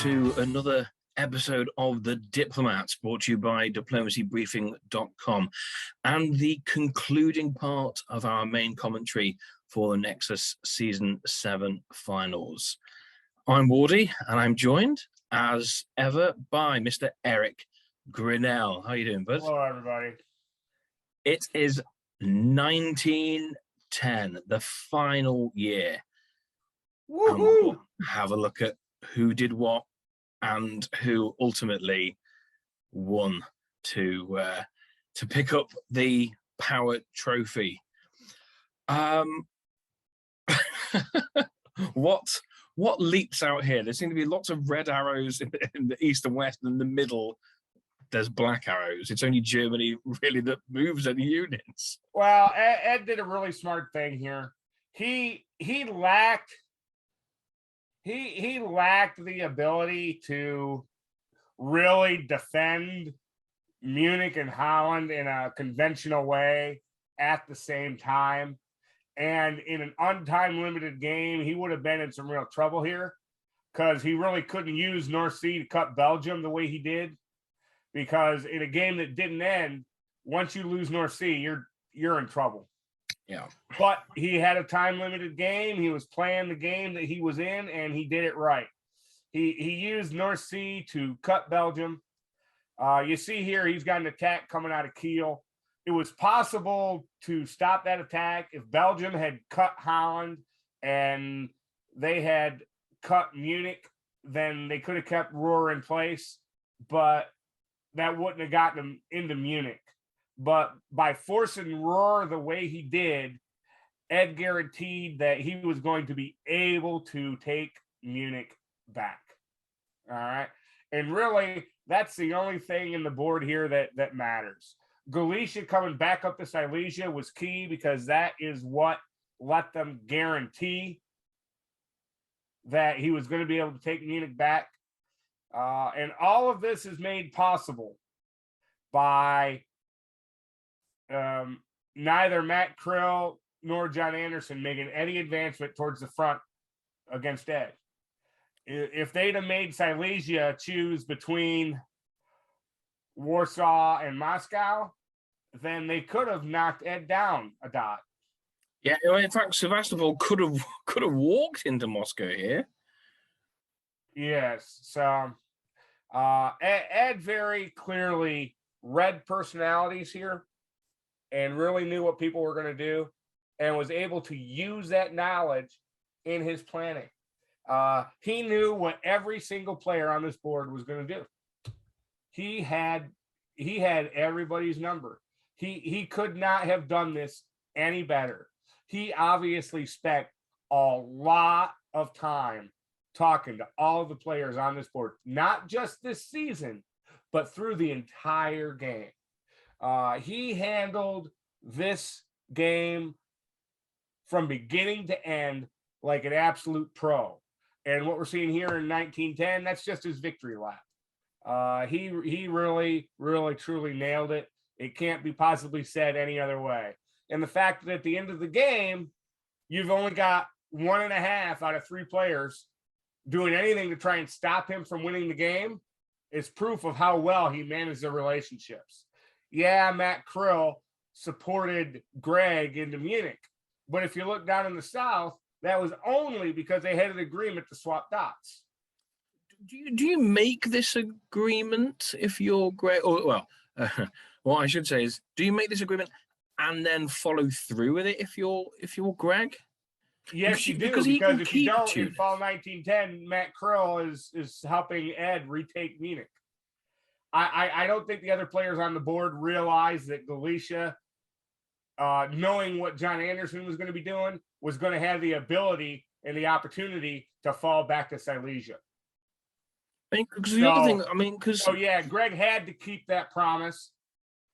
to another episode of The Diplomats, brought to you by diplomacybriefing.com, and the concluding part of our main commentary for the Nexus Season 7 finals. I'm Wardy, and I'm joined, as ever, by Mr. Eric Grinnell. How are you doing, bud? Hello, everybody. It is 1910, the final year. Woohoo! And we'll have a look at who did what and who ultimately won to pick up the Power Trophy. What leaps out here? There seem to be lots of red arrows in the east and west, and in the middle there's black arrows. It's only Germany really that moves any units. Well, Ed did a really smart thing here. He lacked the ability to really defend Munich and Holland in a conventional way at the same time. And in an untime limited game, he would have been in some real trouble here because he really couldn't use North Sea to cut Belgium the way he did. Because in a game that didn't end, once you lose North Sea, you're in trouble. Yeah. But he had a time limited game. He was playing the game that he was in, and he did it right. He used North Sea to cut Belgium. You see here, he's got an attack coming out of Kiel. It was possible to stop that attack if Belgium had cut Holland and they had cut Munich, then they could have kept Ruhr in place, but that wouldn't have gotten them into Munich. But by forcing Ruhr the way he did, Ed guaranteed that he was going to be able to take Munich back. All right. And really, that's the only thing in the board here that matters. Galicia coming back up to Silesia was key because that is what let them guarantee that he was going to be able to take Munich back. And all of this is made possible by neither Matt Krill nor John Anderson making any advancement towards the front against Ed. If they'd have made Silesia choose between Warsaw and Moscow, then they could have knocked Ed down a dot. Yeah, in fact, Sevastopol could have walked into Moscow here. Yes, so Ed very clearly read personalities here and really knew what people were going to do and was able to use that knowledge in his planning. He knew what every single player on this board was going to do. He had everybody's number. He could not have done this any better. He obviously spent a lot of time talking to all of the players on this board, not just this season, but through the entire game. He handled this game from beginning to end like an absolute pro. And what we're seeing here in 1910, that's just his victory lap. He really, really, truly nailed it. It can't be possibly said any other way. And the fact that at the end of the game, you've only got 1.5 out of 3 players doing anything to try and stop him from winning the game is proof of how well he managed the relationships. Yeah, Matt Krill supported Greg into Munich, but if you look down in the South, that was only because they had an agreement to swap dots. Do you make this agreement if you're Greg? Or well, what I should say is, do you make this agreement and then follow through with it if you're Greg? Yes, you do, because if you don't, in fall 1910, Matt Krill is helping Ed retake Munich. I don't think the other players on the board realized that Galicia, knowing what John Anderson was going to be doing, was going to have the ability and the opportunity to fall back to Silesia. Yeah, Greg had to keep that promise.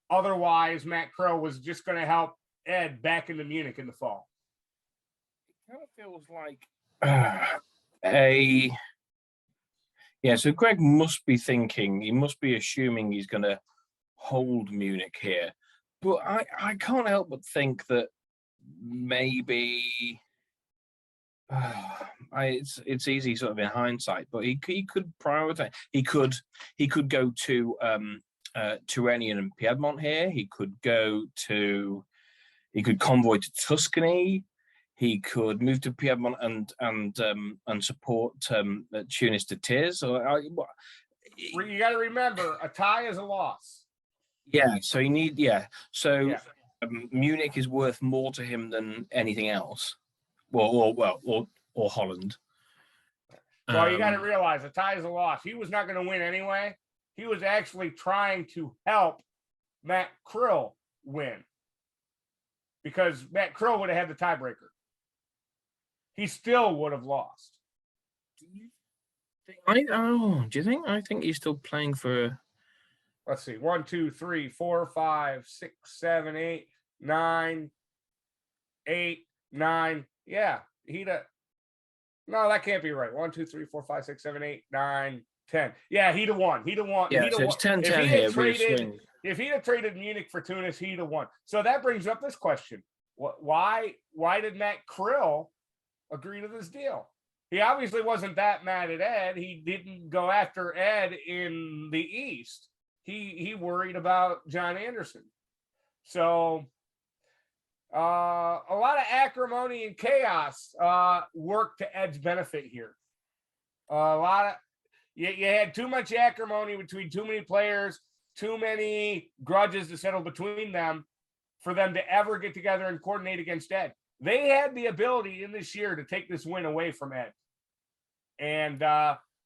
Otherwise, Matt Krill was just going to help Ed back into Munich in the fall. It kind of feels like so Greg must be thinking, he must be assuming he's going to hold Munich here. But I can't help but think that maybe it's easy sort of in hindsight, but he could prioritize. He could go to Tyrrhenian and Piedmont here. He could convoy to Tuscany. He could move to Piedmont and support Tunis to Tiz. You got to remember, a tie is a loss. Yeah, so Munich is worth more to him than anything else. Or Holland. Well, you got to realize a tie is a loss. He was not going to win anyway. He was actually trying to help Matt Krill win, because Matt Krill would have had the tiebreaker. He still would have lost. Do you think? I think he's still playing for. Let's see. 1, 2, 3, 4, 5, 6, 7, 8, 9, 8, 9. Yeah, no, that can't be right. 1, 2, 3, 4, 5, 6, 7, 8, 9, 10. Yeah, he'd have won. Yeah, so it's 10-10 here. If he'd have traded Munich for Tunis, he'd have won. So that brings up this question: why did Matt Krill agree to this deal? He obviously wasn't that mad at Ed. He didn't go after Ed in the East. He worried about John Anderson. So a lot of acrimony and chaos worked to Ed's benefit here. You had too much acrimony between too many players, too many grudges to settle between them for them to ever get together and coordinate against Ed. They had the ability in this year to take this win away from Ed, and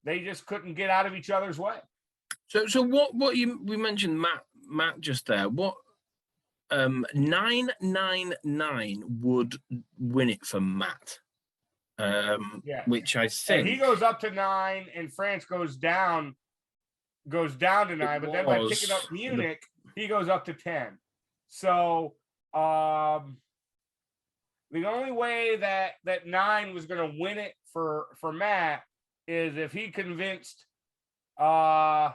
they just couldn't get out of each other's way. So we mentioned Matt just there. What 999 would win it for Matt? Which I think, and he goes up to 9, and France goes down to 9. But then by picking up Munich, he goes up to 10. So the only way that 9 was going to win it for Matt is if he convinced John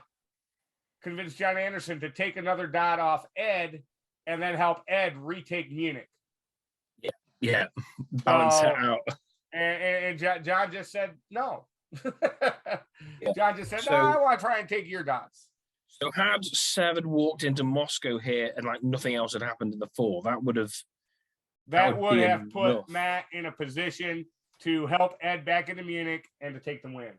Anderson to take another dot off Ed and then help Ed retake Munich. Yeah, balance it out. And John just said no. John just said, no, I want to try and take your dots. So had Severed walked into Moscow here and like nothing else had happened in the fall, that would have put enough. Matt in a position to help Ed back into Munich and to take the win.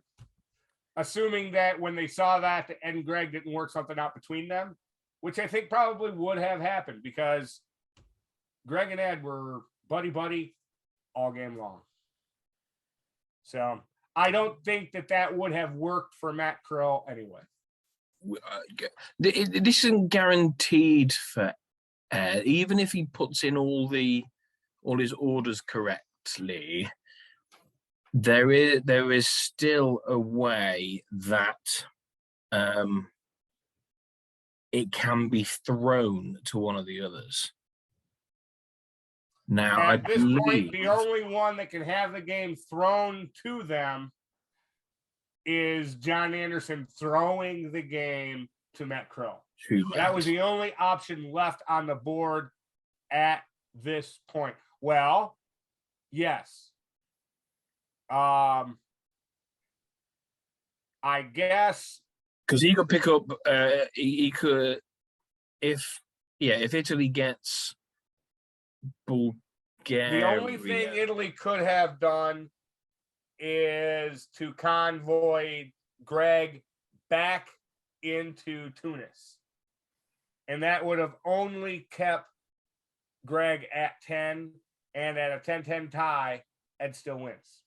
Assuming that when they saw that Ed and Greg didn't work something out between them, which I think probably would have happened because Greg and Ed were buddy all game long. So I don't think that would have worked for Matt Krill anyway. This isn't guaranteed for Ed, even if he puts in all his orders correctly. There is still a way that it can be thrown to one of the others. Now, at this point, the only one that can have the game thrown to them is John Anderson throwing the game to Matt Krill. That was the only option left on the board at this point. Well, yes. I guess because he could pick up. He could, if Italy gets Bulgaria. The only thing Italy could have done is to convoy Greg back into Tunis, and that would have only kept Greg at 10, and at a 10-10 tie, Ed still wins.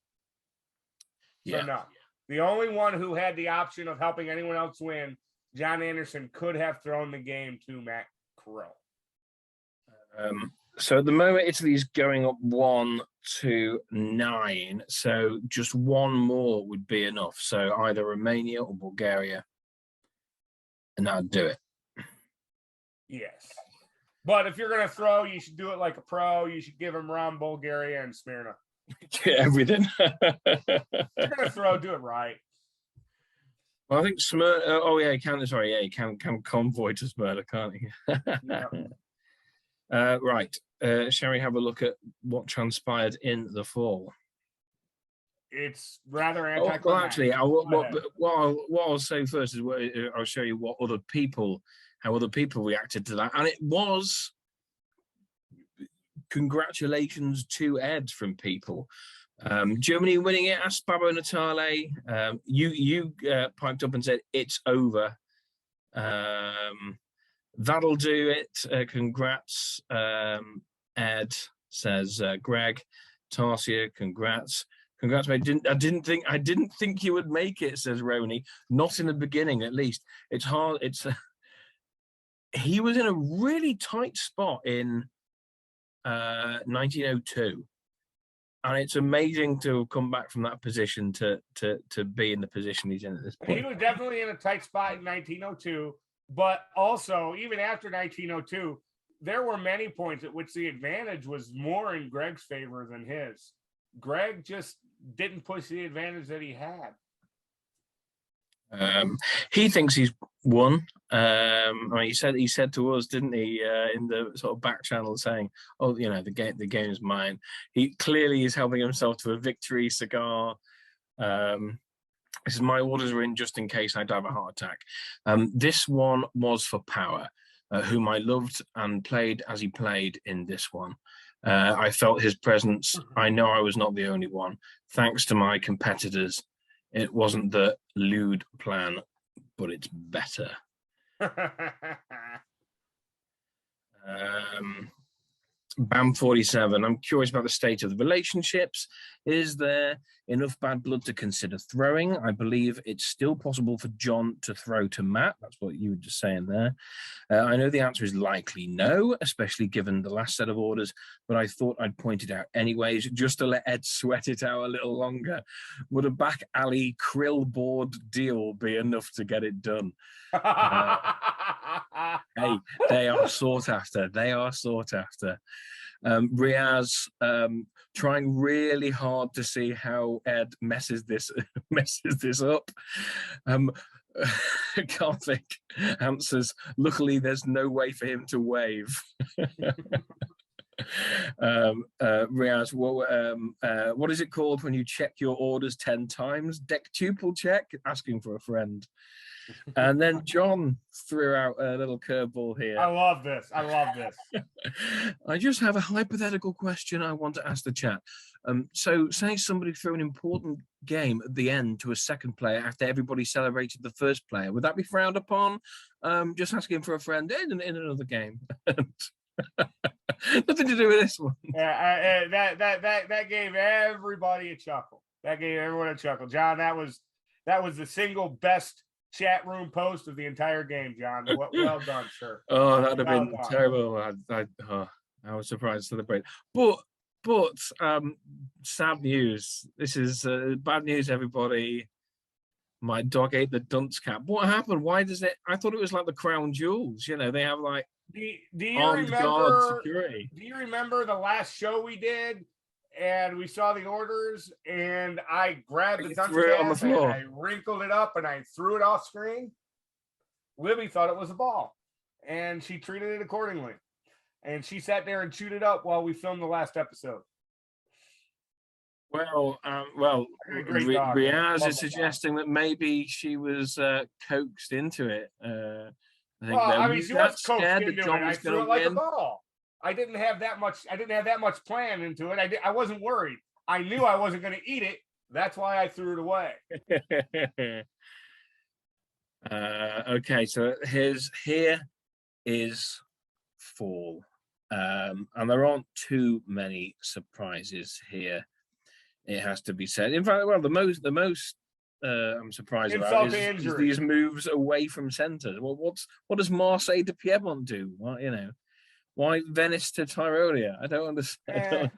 So no. The only one who had the option of helping anyone else win, John Anderson could have thrown the game to Matt Krill. So at the moment, Italy's going up 1-9. So just one more would be enough. So either Romania or Bulgaria, and that'd do it. Yes. But if you're going to throw, you should do it like a pro. You should give him Rom, Bulgaria, and Smyrna. Everything. If you're going to throw, do it right. Well, I think Smyrna. He can convoy to Smyrna, can't he? Yeah. Right. Shall we have a look at what transpired in the fall? it's rather Well, anticlimactic. actually, what I'll say first is I'll show you how other people reacted to that, and it was congratulations to Ed from people. Germany winning it, asked Babo Natale. You piped up and said it's over. That'll do it. Congrats, Ed, says Greg. Tarsia, congrats. Congrats, mate. I didn't think you would make it, says Roni. Not in the beginning, at least. It's hard. He was in a really tight spot in 1902. And it's amazing to have come back from that position to be in the position he's in at this point. He was definitely in a tight spot in 1902, but also even after 1902, there were many points at which the advantage was more in Greg's favor than his. Greg just didn't push the advantage that he had. He thinks he's won. I mean, he said to us, didn't he, in the sort of back channel, saying, "Oh, you know, the game is mine." He clearly is helping himself to a victory cigar. This is my orders were in just in case I die of a heart attack. This one was for Power, whom I loved and played as he played in this one. I felt his presence. I know I was not the only one. Thanks to my competitors. It wasn't the lewd plan, but it's better. Bam47, I'm curious about the state of the relationships. Is there enough bad blood to consider throwing? I believe it's still possible for John to throw to Matt. That's what you were just saying there. I know the answer is likely no, especially given the last set of orders, but I thought I'd point it out anyways, just to let Ed sweat it out a little longer. Would a back alley krill board deal be enough to get it done? Hey, they are sought after. They are sought after. Riaz trying really hard to see how Ed messes this up. Karthik answers, luckily there's no way for him to wave. Riaz, what is it called when you check your orders 10 times? Dectuple check? Asking for a friend. And then John threw out a little curveball here. I love this. I just have a hypothetical question I want to ask the chat. So say somebody threw an important game at the end to a second player after everybody celebrated the first player. Would that be frowned upon? Just asking for a friend in another game. Nothing to do with this one. Yeah, that gave everybody a chuckle. That gave everyone a chuckle. John, that was the single best chat room post of the entire game, John. Well done, sir. Oh, that'd have been terrible. I was surprised to celebrate. But sad news. This is bad news, everybody. My dog ate the dunce cap. What happened? Why does it? I thought it was like the crown jewels. You know, they have like armed guard security. Do you remember the last show we did? And we saw the orders, and I grabbed the dunce cap on the floor. And I wrinkled it up and I threw it off screen. Libby thought it was a ball, and she treated it accordingly. And she sat there and chewed it up while we filmed the last episode. Well, Riaz is suggesting that maybe she was coaxed into it. I mean, she was coaxed into it. I threw it like a ball. I didn't have that much plan into it. I wasn't worried. I knew I wasn't going to eat it. That's why I threw it away. Okay, so here is fall. And there aren't too many surprises here, it has to be said. In fact, well, the most I'm surprised about is these moves away from centre. Well, what does Marseille to Piedmont do? Well, you know, why Venice to Tyrolia? I don't understand.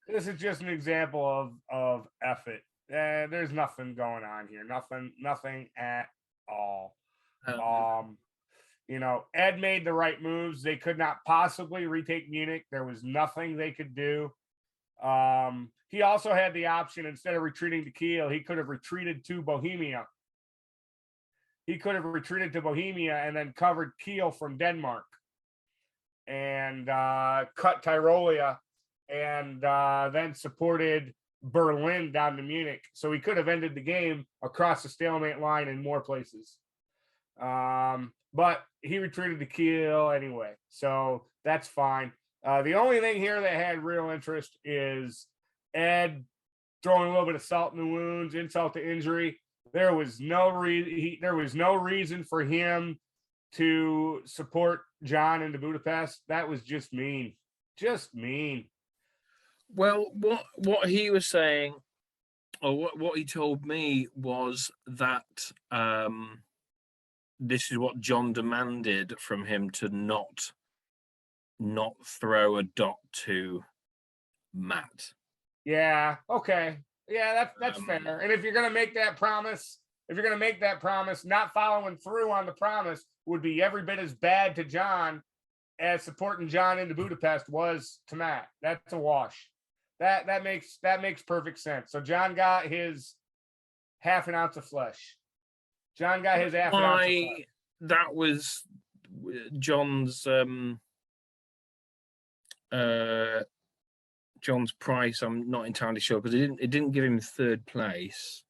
This is just an example of effort. There's nothing going on here. Nothing at all. You know, Ed made the right moves. They could not possibly retake Munich. There was nothing they could do. He also had the option, instead of retreating to Kiel, he could have retreated to Bohemia. He could have retreated to Bohemia and then covered Kiel from Denmark and cut Tyrolia, and then supported Berlin down to Munich. So he could have ended the game across the stalemate line in more places. But he retreated to Kiel anyway. So that's fine. The only thing here that had real interest is Ed throwing a little bit of salt in the wounds, insult to injury. There was no reason for him to support John into Budapest. That was just mean. Just mean. Well, what he was saying, or what he told me, was that this is what John demanded from him, to not throw a dot to Matt. Yeah. Okay. Yeah, that's fair. And if you're gonna make that promise, not following through on the promise would be every bit as bad to John as supporting John into Budapest was to Matt. That's a wash. That makes perfect sense. So John got his half an ounce of flesh. John got his half an ounce of flesh. That was John's John's price. I'm not entirely sure, because it didn't give him third place.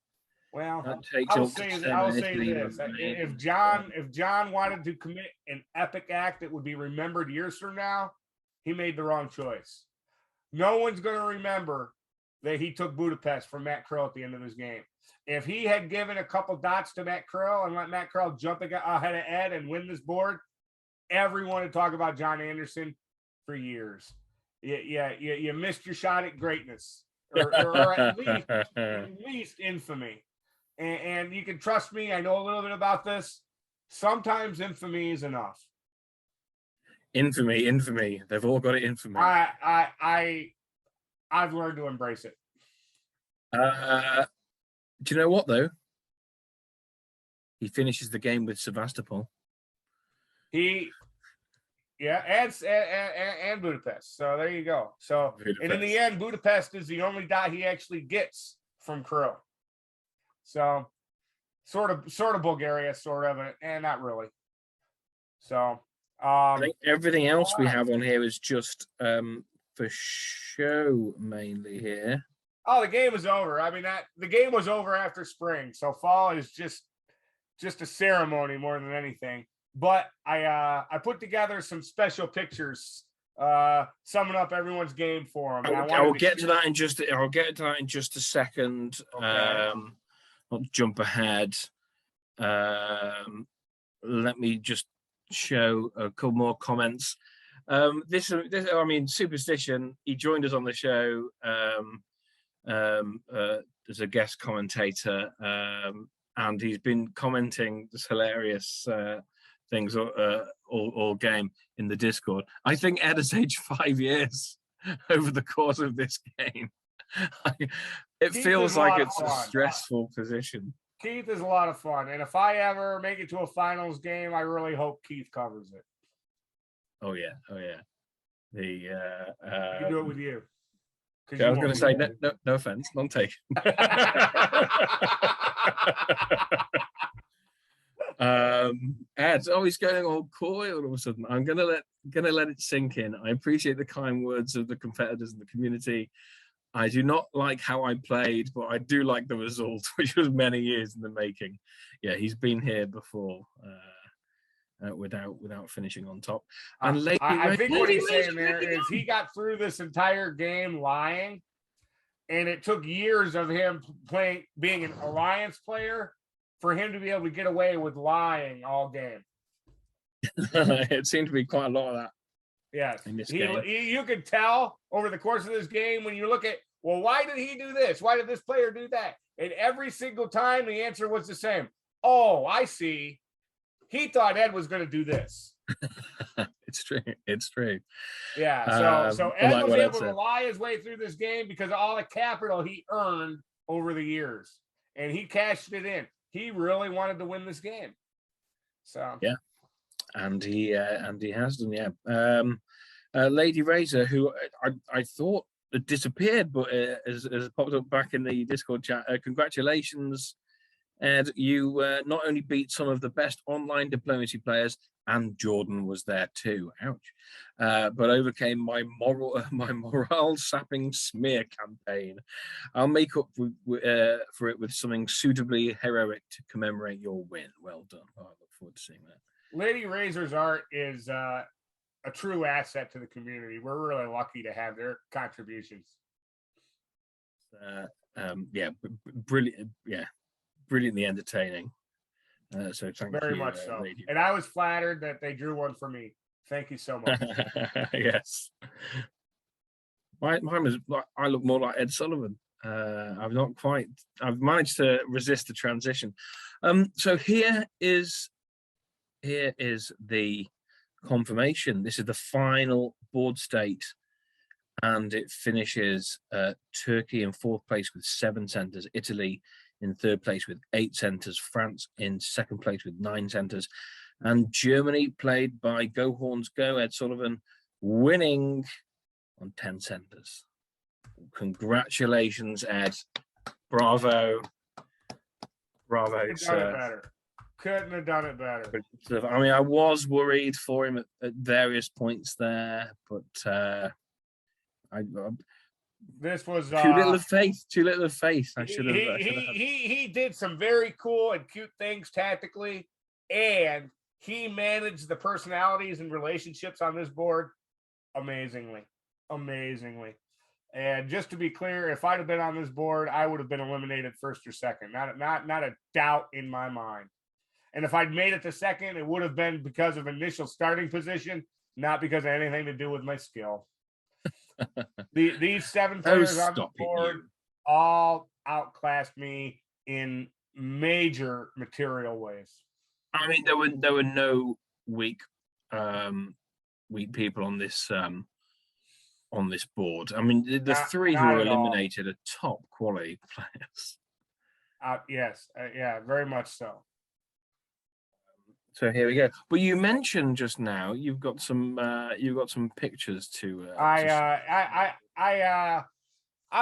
Well, I'll say this: if John wanted to commit an epic act that would be remembered years from now, he made the wrong choice. No one's going to remember that he took Budapest from Matt Krill at the end of his game. If he had given a couple dots to Matt Krill and let Matt Krill jump ahead of Ed and win this board, everyone would talk about John Anderson for years. You missed your shot at greatness, or at least infamy. And you can trust me, I know a little bit about this. Sometimes infamy is enough. Infamy. They've all got it, infamy. I've learned to embrace it. Do you know what, though? He finishes the game with Sevastopol. And Budapest. So there you go. So Budapest. And in the end, Budapest is the only dot he actually gets from Krill. So sort of Bulgaria, sort of, and not really. So I think everything else we have on here is just for show mainly here. Oh, the game is over. I mean, the game was over after spring, so fall is just a ceremony more than anything. But I put together some special pictures summing up everyone's game for them. I'll get to that in just a second. Okay. I'll jump ahead. Let me just show a couple more comments. This I mean, Superstition, he joined us on the show as a guest commentator, and he's been commenting this hilarious things all game in the Discord. I think Ed has aged 5 years over the course of this game. It feels like it's a stressful position. Keith is a lot of fun, and if I ever make it to a finals game, I really hope Keith covers it. Oh yeah. He can do it with you. I was going to say no offense, none taken. Ed's always going all coy all of a sudden. I'm gonna let it sink in. I appreciate the kind words of the competitors and the community. I do not like how I played, but I do like the result, which was many years in the making. Yeah, he's been here before without finishing on top. And I think what he's saying there is he got through this entire game lying, and it took years of him being an alliance player for him to be able to get away with lying all game. It seemed to be quite a lot of that. Yes, you could tell over the course of this game when you look at, well, why did he do this? Why did this player do that? And every single time the answer was the same. Oh, I see. He thought Ed was going to do this. It's true. Yeah. So Ed was able to lie his way through this game because of all the capital he earned over the years, and he cashed it in. He really wanted to win this game. So yeah. And he has done, yeah. Lady Razor, who I thought had disappeared, but has popped up back in the Discord chat. Congratulations Ed, you not only beat some of the best online diplomacy players, and Jordan was there too, ouch, but overcame my morale sapping smear campaign. I'll make up for it with something suitably heroic to commemorate your win. Well done. Oh, I look forward to seeing that. Lady Razor's art is a true asset to the community. We're really lucky to have their contributions. Yeah, brilliant. Yeah, brilliantly entertaining. So thank you very much so. lady. And I was flattered that they drew one for me. Thank you so much. Yes. Mine was. I look more like Ed Sullivan. I've managed to resist the transition. So here is the confirmation. This is the final board state, and it finishes Turkey in fourth place with 7 centers, Italy in third place with 8 centers, France in second place with 9 centers, and Germany, played by Go Horns Go, Ed Sullivan, winning on 10 centers. Congratulations, Ed. Bravo. Bravo, sir. Couldn't have done it better. I mean, I was worried for him at various points there, but this was too little of faith. Too little of faith. He did some very cool and cute things tactically, and he managed the personalities and relationships on this board amazingly. And just to be clear, if I'd have been on this board, I would have been eliminated first or second. Not a doubt in my mind. And if I'd made it to second, it would have been because of initial starting position, not because of anything to do with my skill. These 7 players on the board all outclassed me in major material ways. I mean, there were no weak people on this board. I mean, the 3 who were eliminated are top quality players. Yes, yeah, very much so. So here we go. But you mentioned just now you've got some pictures to. I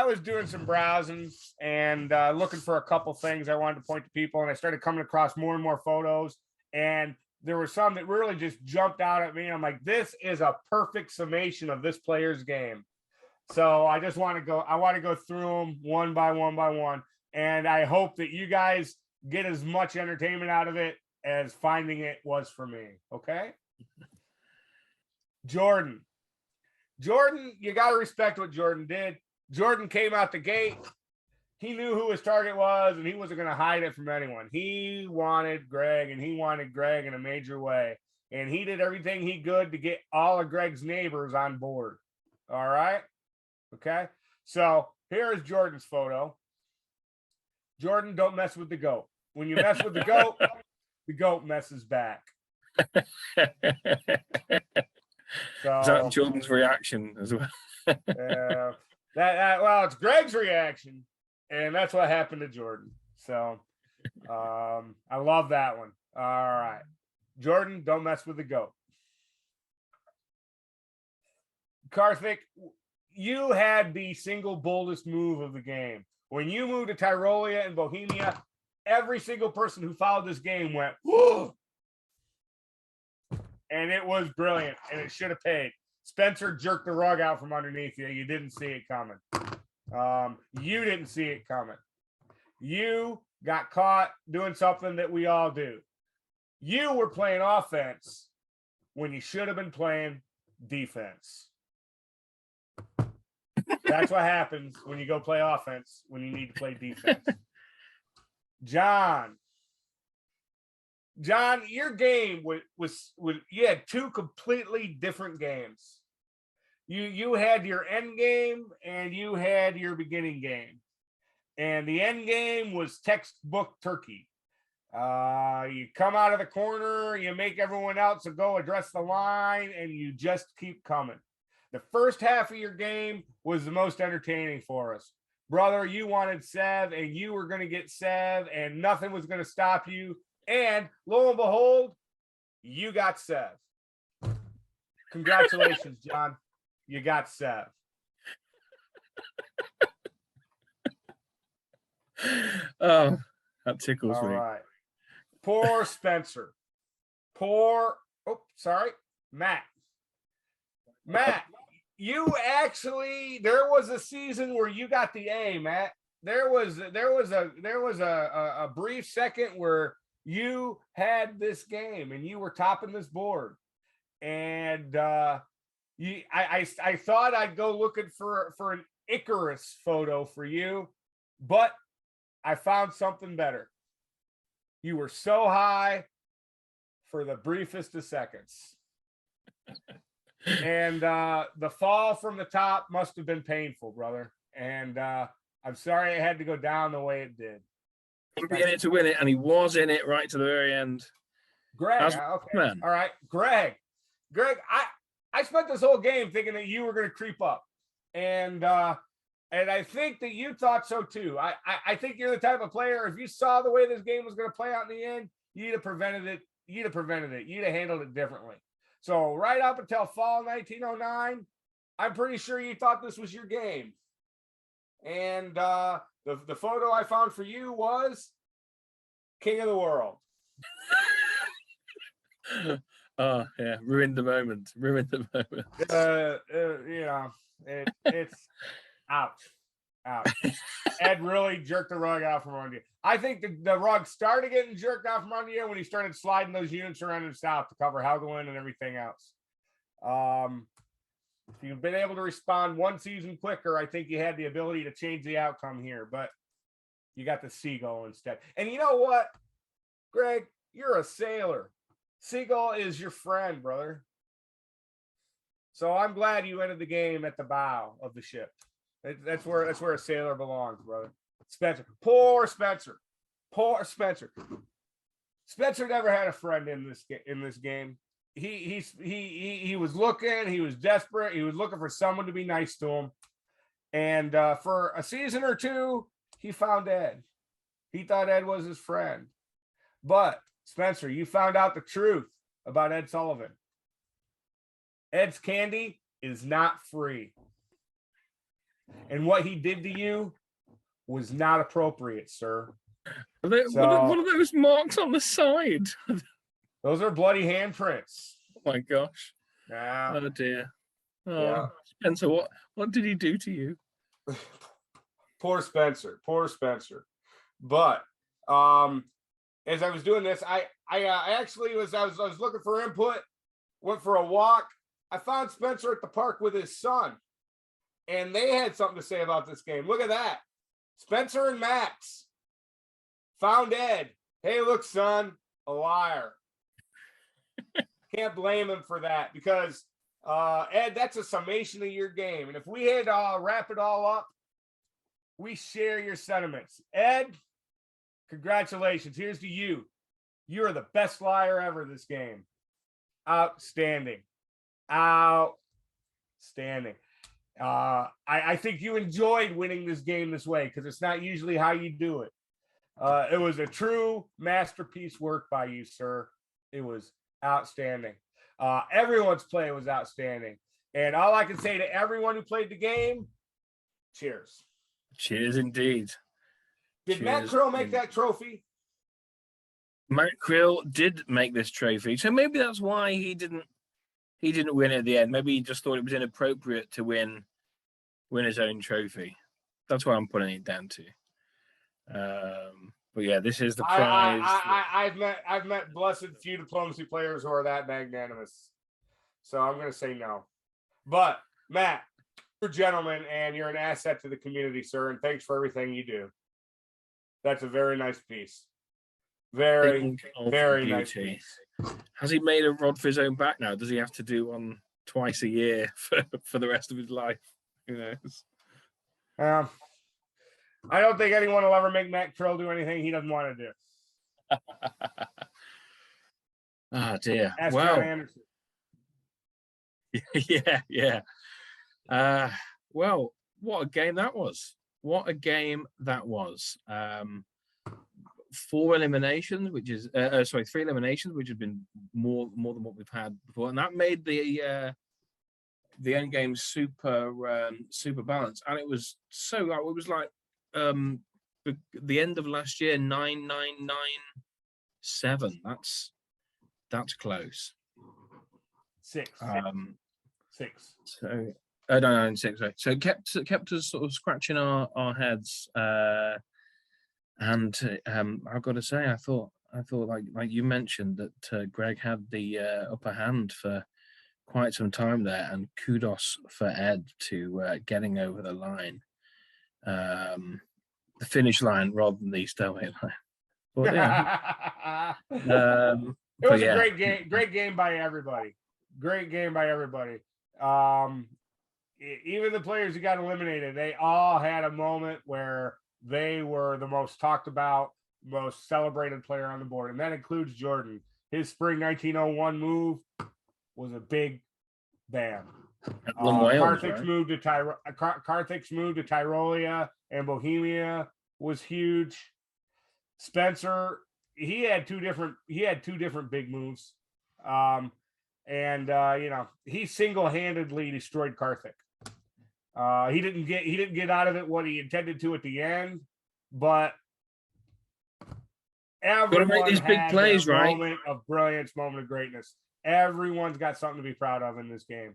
was doing some browsing and looking for a couple things I wanted to point to people, and I started coming across more and more photos, and there were some that really just jumped out at me. I'm like, this is a perfect summation of this player's game. So I want to go through them one by one, and I hope that you guys get as much entertainment out of it as finding it was for me. Okay. Jordan, you got to respect what Jordan did. Jordan came out the gate. He knew who his target was, and he wasn't going to hide it from anyone. He wanted Greg, and he wanted Greg in a major way. And he did everything he could to get all of Greg's neighbors on board. All right. Okay. So here is Jordan's photo. Jordan, don't mess with the goat. When you mess with the goat, the goat messes back. So, is that Jordan's reaction as well? Well, it's Greg's reaction, and that's what happened to Jordan. So I love that one. All right. Jordan, don't mess with the goat. Karthik, you had the single boldest move of the game. When you moved to Tyrolia and Bohemia, every single person who followed this game went, whoa! And it was brilliant, and it should have paid. Spencer jerked the rug out from underneath you. You didn't see it coming. You didn't see it coming. You got caught doing something that we all do. You were playing offense when you should have been playing defense. That's what happens when you go play offense when you need to play defense. John, your game was you had 2 completely different games. You had your end game and you had your beginning game. And the end game was textbook turkey. You come out of the corner, you make everyone else go address the line, and you just keep coming. The first half of your game was the most entertaining for us. Brother, you wanted Sev, and you were going to get Sev, and nothing was going to stop you. And lo and behold, you got Sev. Congratulations, John. You got Sev. Oh, That tickles All me. right. Poor Spencer. Matt. Matt, you actually, there was a season where you got the A, Matt. There was a brief second where you had this game and you were topping this board. And I thought I'd go looking for an Icarus photo for you, but I found something better. You were so high for the briefest of seconds. And the fall from the top must have been painful, brother. And I'm sorry it had to go down the way it did. Be in it to win it, and he was in it right to the very end. Greg, okay. Man. All right. Greg, I spent this whole game thinking that you were going to creep up. And I think that you thought so too. I think you're the type of player, if you saw the way this game was going to play out in the end, you'd have prevented it. You'd have handled it differently. So right up until fall 1909, I'm pretty sure you thought this was your game. And the photo I found for you was King of the World. Oh yeah, ruined the moment. It's ouch. Ed really jerked the rug out from under you. I think the rug started getting jerked out from under you when he started sliding those units around in the south to cover Helgoland and everything else. If you've been able to respond one season quicker, I think you had the ability to change the outcome here, but you got the Seagull instead. And you know what, Greg, you're a sailor. Seagull is your friend, brother. So I'm glad you entered the game at the bow of the ship. That's where a sailor belongs, brother. Spencer. Poor Spencer. Spencer never had a friend in this game. He was looking, he was desperate, he was looking for someone to be nice to him. And for a season or two, he found Ed. He thought Ed was his friend. But Spencer, you found out the truth about Ed Sullivan. Ed's candy is not free. And what he did to you was not appropriate, sir. What are those marks on the side? Those are bloody handprints. Oh my gosh. Yeah. Oh dear. Oh, yeah. Spencer, what did he do to you? Poor Spencer. But as I was doing this, I actually was looking for input, went for a walk. I found Spencer at the park with his son, and they had something to say about this game. Look at that. Spencer and Max found Ed. Hey, look, son, a liar. Can't blame him for that because, Ed, that's a summation of your game. And if we had to wrap it all up, we share your sentiments. Ed, congratulations. Here's to you. You are the best liar ever this game. Outstanding. I think you enjoyed winning this game this way because it's not usually how you do it. It was a true masterpiece work by you, sir. It was outstanding. Everyone's play was outstanding. And all I can say to everyone who played the game, cheers. Cheers indeed. Did Matt Krill make that trophy? Matt Krill did make this trophy. So maybe that's why he didn't win at the end. Maybe he just thought it was inappropriate to win his own trophy. That's what I'm putting it down to. But yeah, this is the prize. I've met blessed few diplomacy players who are that magnanimous. So I'm going to say no. But Matt, you're a gentleman and you're an asset to the community, sir. And thanks for everything you do. That's a very nice piece. Very nice piece. Has he made a rod for his own back now? Does he have to do one twice a year for the rest of his life? Who knows? I don't think anyone will ever make Matt Krill do anything he doesn't want to do. Oh dear. Ask John Anderson. Yeah. Well, what a game that was. Three eliminations, which has been more than what we've had before, and that made the end game super balanced. And it was so it was like the end of last year, 9997. That's close. Six. So 996. Right. So kept us sort of scratching our heads. And I've got to say, I thought like you mentioned that Greg had the upper hand for quite some time there, and kudos for Ed to getting over the line, the finish line rather than the stalemate line. But yeah, it was a great game. Great game by everybody. Great game by everybody. Even the players who got eliminated, they all had a moment where they were the most talked about, most celebrated player on the board, and that includes Jordan. His spring 1901 move was a big bam. Karthik's move to Tyrolia and Bohemia was huge. Spencer, he had two different big moves, and he single-handedly destroyed Karthik. He didn't get out of it what he intended to at the end, but everyone make these big plays, their right? Moment of brilliance, moment of greatness. Everyone's got something to be proud of in this game.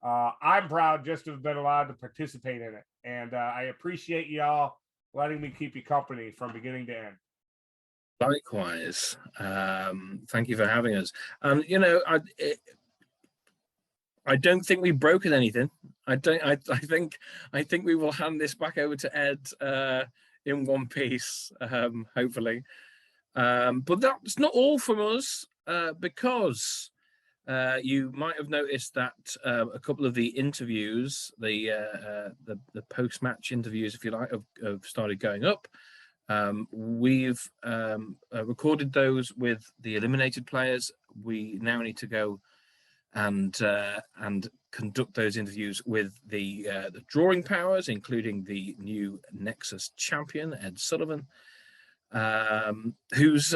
I'm proud just to have been allowed to participate in it, and I appreciate y'all letting me keep you company from beginning to end. Likewise, thank you for having us. I don't think we've broken anything. I think we will hand this back over to Ed in one piece, hopefully. But that's not all from us, because you might have noticed that a couple of the interviews, the post-match interviews, if you like, have started going up. We've recorded those with the eliminated players. We now need to go and conduct those interviews with the drawing powers, including the new Nexus champion, Ed Sullivan, whose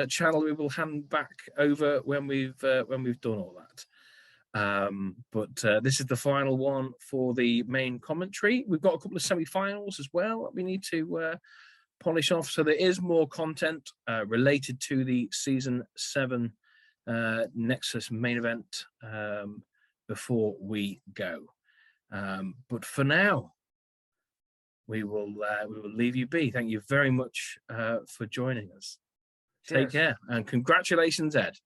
channel we will hand back over when we've done all that. But this is the final one for the main commentary. We've got a couple of semi-finals as well that we need to polish off, so there is more content related to the season 7 Nexus main event before we go. But for now, we will leave you be. Thank you very much for joining us. Cheers. Take care, and congratulations, Ed.